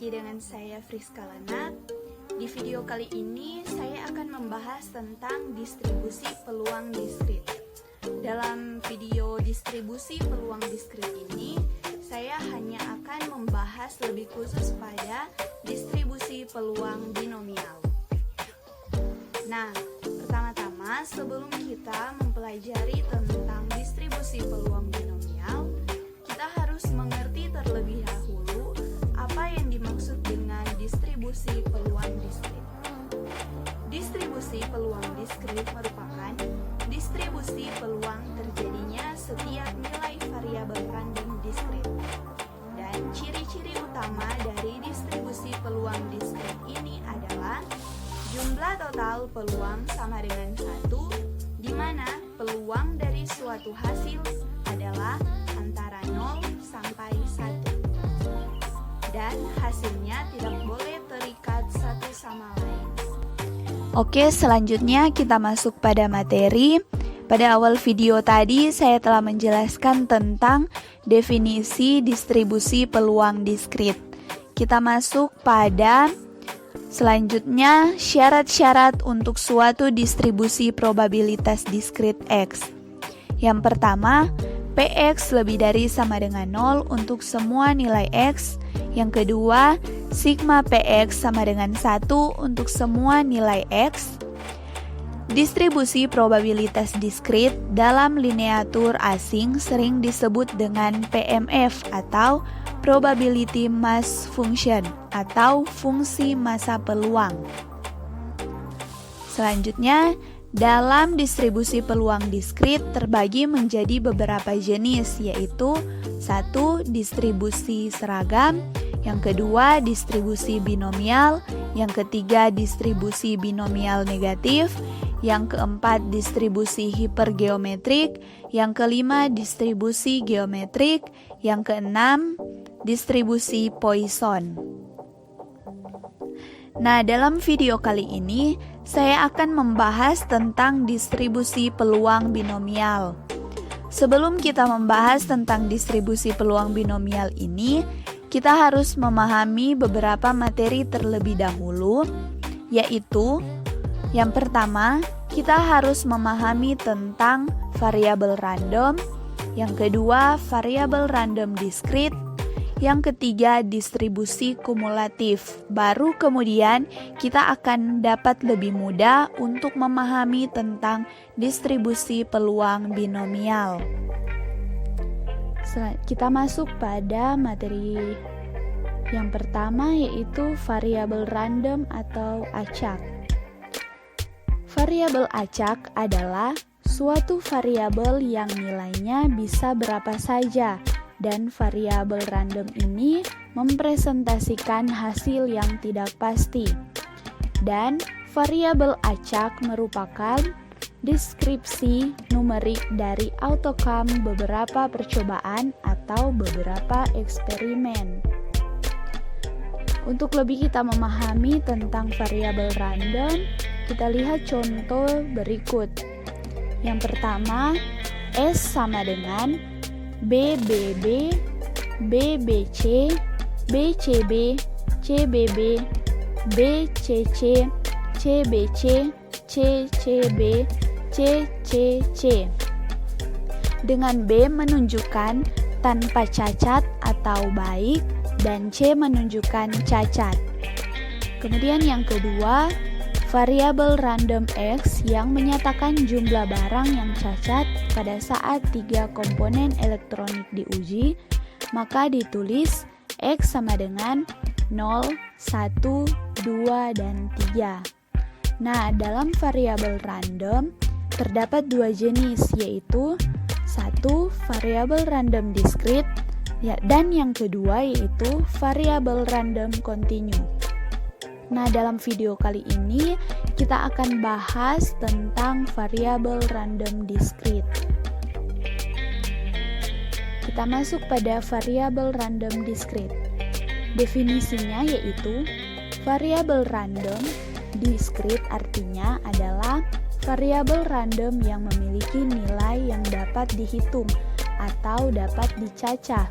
lagi dengan saya Friska Lana. Di video kali ini saya akan membahas tentang distribusi peluang diskrit. Dalam video distribusi peluang diskrit ini, saya hanya akan membahas lebih khusus pada distribusi peluang binomial. Nah, pertama-tama sebelum kita mempelajari tentang distribusi peluang binomial, kita harus mengerti terlebih dahulu apa yang dimaksud dengan distribusi peluang diskrit. Distribusi peluang diskrit merupakan distribusi peluang terjadinya setiap nilai variabel random diskrit. Dan ciri-ciri utama dari distribusi peluang diskrit ini adalah jumlah total peluang sama dengan 1, di mana peluang dari suatu hasil adalah antara 0 sampai 1. Dan hasilnya tidak boleh terikat satu sama lain. Oke, selanjutnya kita masuk pada materi. Pada awal video tadi saya telah menjelaskan tentang definisi distribusi peluang diskrit. Kita masuk pada selanjutnya syarat-syarat untuk suatu distribusi probabilitas diskrit X. Yang pertama, Px lebih dari sama dengan 0 untuk semua nilai X. Yang kedua, sigma Px sama dengan 1 untuk semua nilai X. Distribusi probabilitas diskrit dalam lineatur asing sering disebut dengan PMF atau probability mass function atau fungsi massa peluang. Selanjutnya, dalam distribusi peluang diskrit terbagi menjadi beberapa jenis, yaitu 1. Distribusi seragam, yang kedua distribusi binomial, yang ketiga distribusi binomial negatif, yang keempat distribusi hipergeometrik, yang kelima distribusi geometrik, yang keenam distribusi Poisson. Nah, dalam video kali ini saya akan membahas tentang distribusi peluang binomial. Sebelum kita membahas tentang distribusi peluang binomial ini, kita harus memahami beberapa materi terlebih dahulu, yaitu yang pertama, kita harus memahami tentang variabel random, yang kedua, variabel random diskrit, yang ketiga, distribusi kumulatif. Baru kemudian kita akan dapat lebih mudah untuk memahami tentang distribusi peluang binomial. Kita masuk pada materi yang pertama, yaitu variabel random atau acak. Variabel acak adalah suatu variabel yang nilainya bisa berapa saja, dan variabel random ini mempresentasikan hasil yang tidak pasti. Dan variabel acak merupakan deskripsi numerik dari outcome beberapa percobaan atau beberapa eksperimen. Untuk lebih kita memahami tentang variabel random, kita lihat contoh berikut. Yang pertama, S sama dengan BBB, BBC, BCB, CBB, BCC, CBC, CCB, CCC. Dengan B menunjukkan tanpa cacat atau baik, dan C menunjukkan cacat. Kemudian yang kedua, variabel random X yang menyatakan jumlah barang yang cacat pada saat 3 komponen elektronik diuji, maka ditulis X sama dengan 0, 1, 2, dan 3. Nah, dalam variabel random terdapat dua jenis, yaitu 1. Variabel random diskrit, dan yang kedua yaitu variabel random continue. Nah, dalam video kali ini kita akan bahas tentang variabel random diskrit. Kita masuk pada variabel random diskrit. Definisinya yaitu variabel random diskrit artinya adalah variabel random yang memiliki nilai yang dapat dihitung atau dapat dicacah,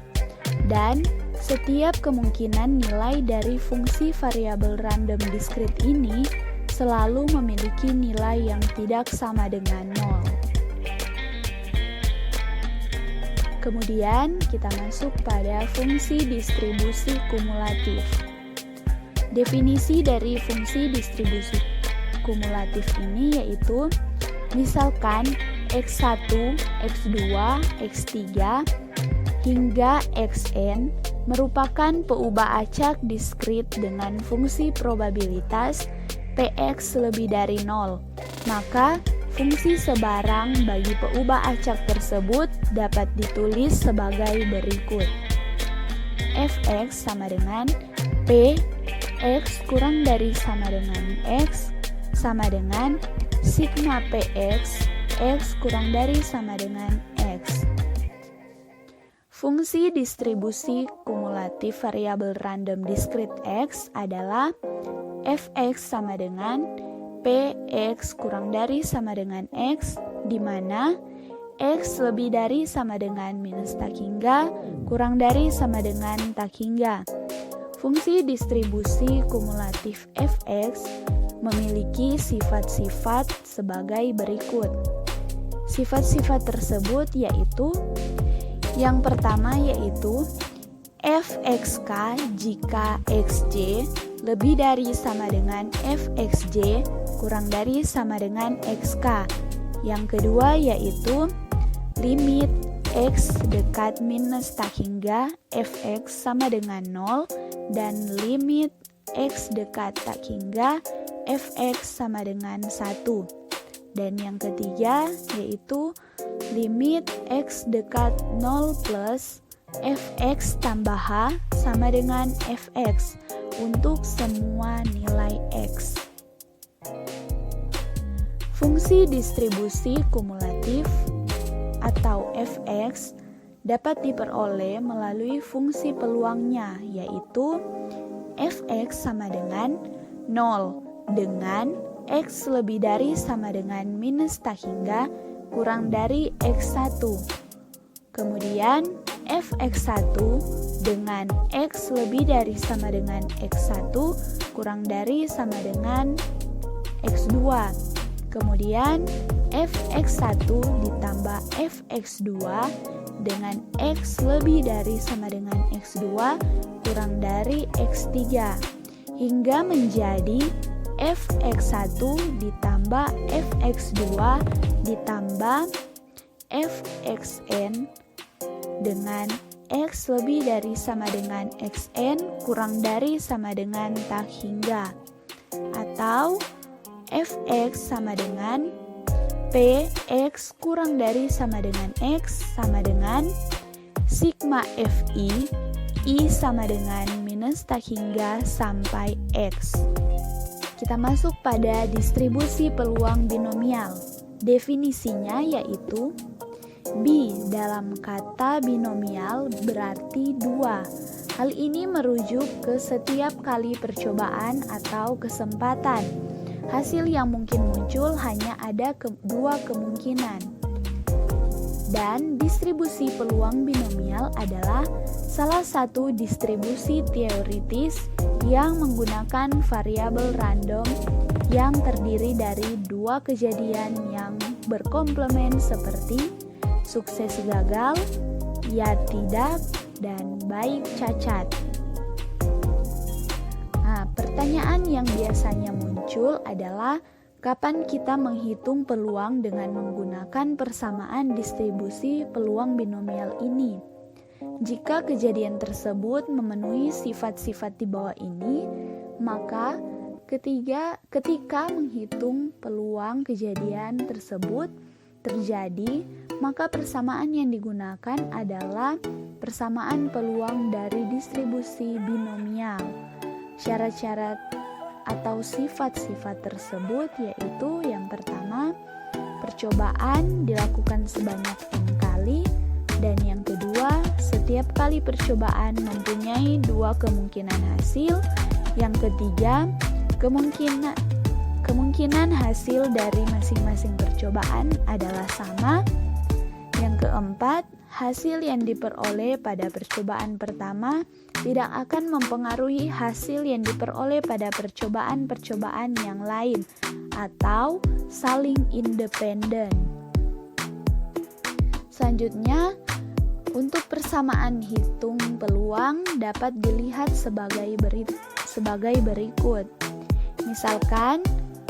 dan Setiap kemungkinan nilai dari fungsi variabel random diskrit ini selalu memiliki nilai yang tidak sama dengan 0. Kemudian kita masuk pada fungsi distribusi kumulatif. Definisi dari fungsi distribusi kumulatif ini yaitu misalkan X1, X2, X3 hingga Xn merupakan peubah acak diskrit dengan fungsi probabilitas Px lebih dari 0, maka fungsi sebarang bagi peubah acak tersebut dapat ditulis sebagai berikut. Fx sama dengan P X kurang dari sama dengan X sama dengan sigma Px X kurang dari sama dengan X. Fungsi distribusi kumulatif variabel random diskrit X adalah Fx sama dengan Px kurang dari sama dengan X, di mana X lebih dari sama dengan minus tak hingga kurang dari sama dengan tak hingga. Fungsi distribusi kumulatif Fx memiliki sifat-sifat sebagai berikut. Sifat-sifat tersebut yaitu yang pertama yaitu Fxk jika Xj lebih dari sama dengan Fxj kurang dari sama dengan Xk. Yang kedua yaitu limit X dekat minus tak hingga Fx sama dengan 0 dan limit X dekat tak hingga Fx sama dengan 1. Dan yang ketiga yaitu limit X dekat 0 plus Fx tambah H sama dengan Fx untuk semua nilai X. Fungsi distribusi kumulatif atau Fx dapat diperoleh melalui fungsi peluangnya, yaitu Fx sama dengan 0 dengan X lebih dari sama dengan minus tak hingga kurang dari X1. Kemudian Fx1 dengan X lebih dari sama dengan X1 kurang dari sama dengan X2. Kemudian Fx1 ditambah Fx2 dengan X lebih dari sama dengan X2 kurang dari X3 hingga menjadi Fx1 ditambah Fx2 ditambah Fxn dengan X lebih dari sama dengan Xn kurang dari sama dengan tak hingga, atau Fx sama dengan Px kurang dari sama dengan X sama dengan sigma Fi I sama dengan minus tak hingga sampai X. Kita masuk pada distribusi peluang binomial. Definisinya yaitu B dalam kata binomial berarti 2. Hal ini merujuk ke setiap kali percobaan atau kesempatan. Hasil yang mungkin muncul hanya ada dua kemungkinan. Dan distribusi peluang binomial adalah salah satu distribusi teoritis yang menggunakan variabel random yang terdiri dari dua kejadian yang berkomplement seperti sukses gagal, ya tidak, dan baik cacat. Nah, pertanyaan yang biasanya muncul adalah kapan kita menghitung peluang dengan menggunakan persamaan distribusi peluang binomial ini. Jika kejadian tersebut memenuhi sifat-sifat di bawah ini, maka ketika menghitung peluang kejadian tersebut terjadi, maka persamaan yang digunakan adalah persamaan peluang dari distribusi binomial. Syarat-syarat atau sifat-sifat tersebut yaitu yang pertama, percobaan dilakukan sebanyak n kali, dan yang kedua, setiap kali percobaan mempunyai dua kemungkinan hasil. Yang ketiga, kemungkinan hasil dari masing-masing percobaan adalah sama. Yang keempat, hasil yang diperoleh pada percobaan pertama tidak akan mempengaruhi hasil yang diperoleh pada percobaan-percobaan yang lain atau saling independen. Selanjutnya, untuk persamaan hitung peluang dapat dilihat sebagai berikut. Misalkan,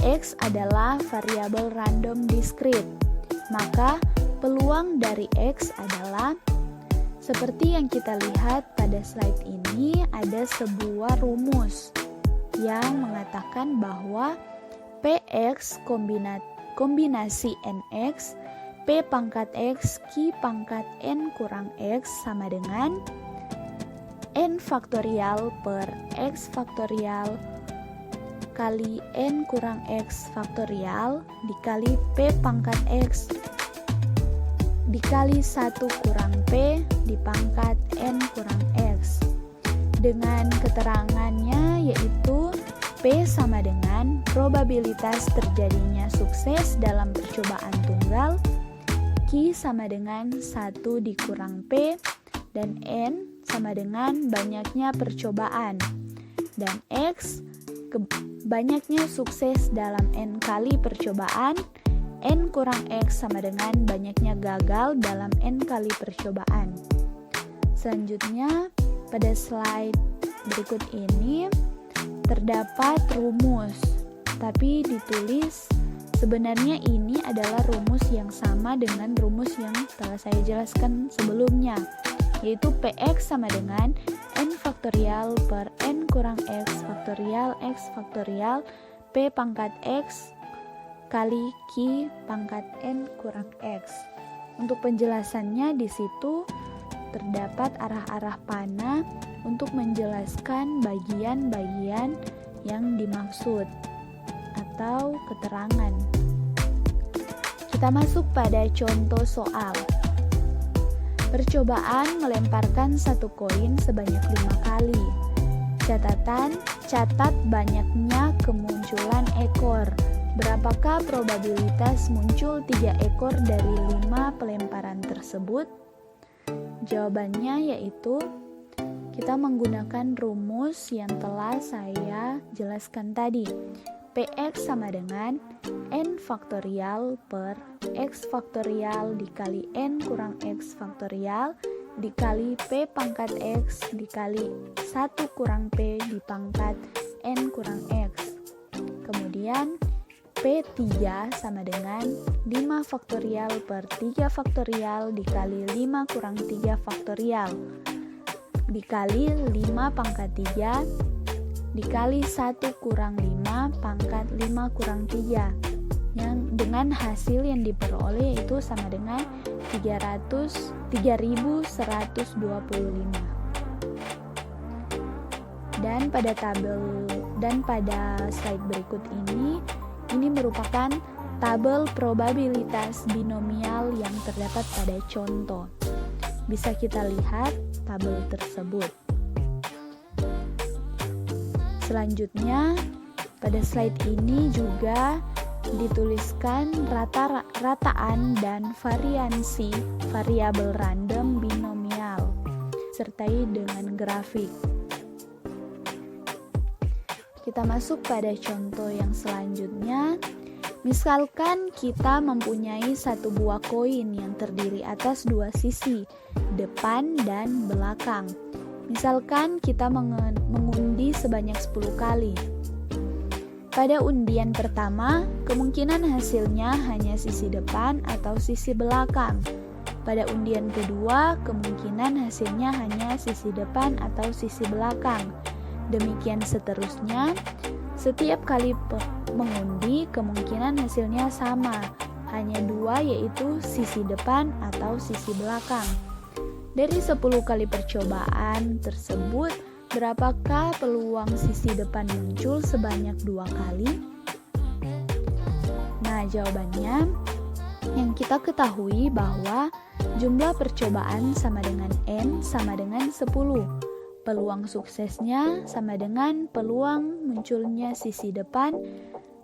X adalah variabel random diskrit, maka peluang dari X adalah seperti yang kita lihat pada slide ini, ada sebuah rumus yang mengatakan bahwa PX kombinasi NX P pangkat X Q pangkat N kurang X sama dengan N faktorial per X faktorial kali N kurang X faktorial dikali P pangkat X dikali 1 kurang P di pangkat N kurang X. Dengan keterangannya yaitu P sama dengan probabilitas terjadinya sukses dalam percobaan tunggal, Q sama dengan 1 dikurang P, dan N sama dengan banyaknya percobaan, dan X banyaknya sukses dalam N kali percobaan. N kurang X sama dengan banyaknya gagal dalam N kali percobaan. Selanjutnya, pada slide berikut ini terdapat rumus, tapi ditulis sebenarnya ini adalah rumus yang sama dengan rumus yang telah saya jelaskan sebelumnya, yaitu PX sama dengan N faktorial per N kurang X faktorial P pangkat X kali Q pangkat N kurang X. Untuk penjelasannya di situ terdapat arah-arah panah untuk menjelaskan bagian-bagian yang dimaksud atau keterangan. Kita masuk pada contoh soal. Percobaan melemparkan satu koin sebanyak 5 kali. Catatan, catat banyaknya kemunculan ekor. Berapakah probabilitas muncul 3 ekor dari 5 pelemparan tersebut? Jawabannya yaitu kita menggunakan rumus yang telah saya jelaskan tadi. PX sama dengan N faktorial per X faktorial dikali N kurang X faktorial dikali P pangkat X dikali 1 kurang P di pangkat N kurang X. Kemudian P3 sama dengan 5 faktorial per 3 faktorial dikali 5 kurang 3 faktorial dikali 5 pangkat 3 dikali 1 kurang 5 pangkat 5 kurang 3 yang dengan hasil yang diperoleh itu sama dengan 3125. Dan pada slide berikut ini merupakan tabel probabilitas binomial yang terdapat pada contoh. Bisa kita lihat tabel tersebut. Selanjutnya, pada slide ini juga dituliskan rataan dan variansi variabel random binomial, sertai dengan grafik. Kita masuk pada contoh yang selanjutnya. Misalkan kita mempunyai satu buah koin yang terdiri atas 2 sisi, depan dan belakang. Misalkan kita mengundi sebanyak 10 kali. Pada undian pertama, kemungkinan hasilnya hanya sisi depan atau sisi belakang. Pada undian kedua, kemungkinan hasilnya hanya sisi depan atau sisi belakang. Demikian seterusnya, setiap kali mengundi kemungkinan hasilnya sama, hanya 2 yaitu sisi depan atau sisi belakang. Dari 10 kali percobaan tersebut, berapakah peluang sisi depan muncul sebanyak 2 kali? Nah, jawabannya yang kita ketahui bahwa jumlah percobaan sama dengan N sama dengan 10. Peluang suksesnya sama dengan peluang munculnya sisi depan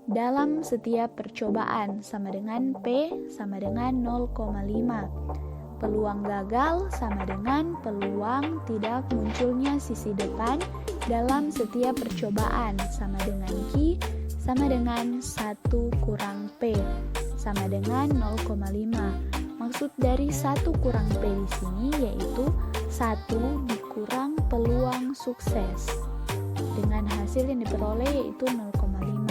dalam setiap percobaan sama dengan P sama dengan 0,5. Peluang gagal sama dengan peluang tidak munculnya sisi depan dalam setiap percobaan, sama dengan Q sama dengan 1 kurang P sama dengan 0,5. Maksud dari 1 kurang P di sini yaitu 1 dikurang peluang sukses dengan hasil yang diperoleh yaitu 0,5.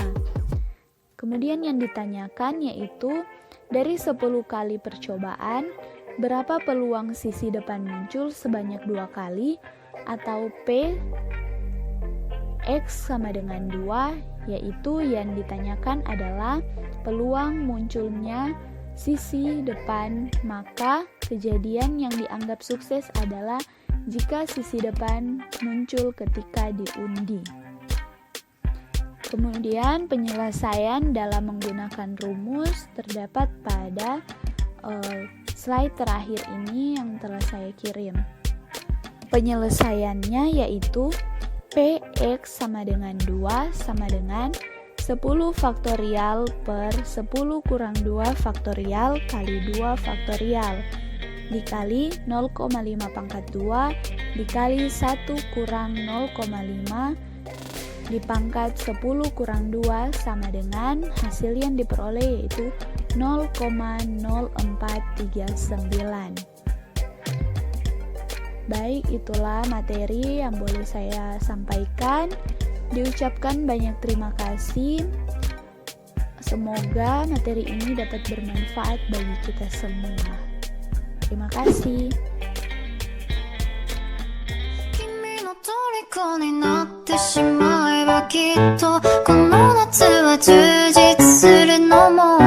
Kemudian yang ditanyakan yaitu dari 10 kali percobaan, berapa peluang sisi depan muncul sebanyak 2 kali, atau P X sama dengan 2, yaitu yang ditanyakan adalah peluang munculnya sisi depan. Maka kejadian yang dianggap sukses adalah jika sisi depan muncul ketika diundi. Kemudian penyelesaian dalam menggunakan rumus terdapat pada slide terakhir ini yang telah saya kirim. Penyelesaiannya yaitu Px sama dengan 2 sama dengan 10 faktorial per 10 kurang 2 faktorial kali 2 faktorial dikali 0,5 pangkat 2 dikali 1 kurang 0,5 dipangkat 10 kurang 2 sama dengan hasil yang diperoleh yaitu 0,0439. Baik, itulah materi yang boleh saya sampaikan. Diucapkan banyak terima kasih. Semoga materi ini dapat bermanfaat bagi kita semua. Terima kasih. 虜になってしまえばきっとこの夏は充実するのも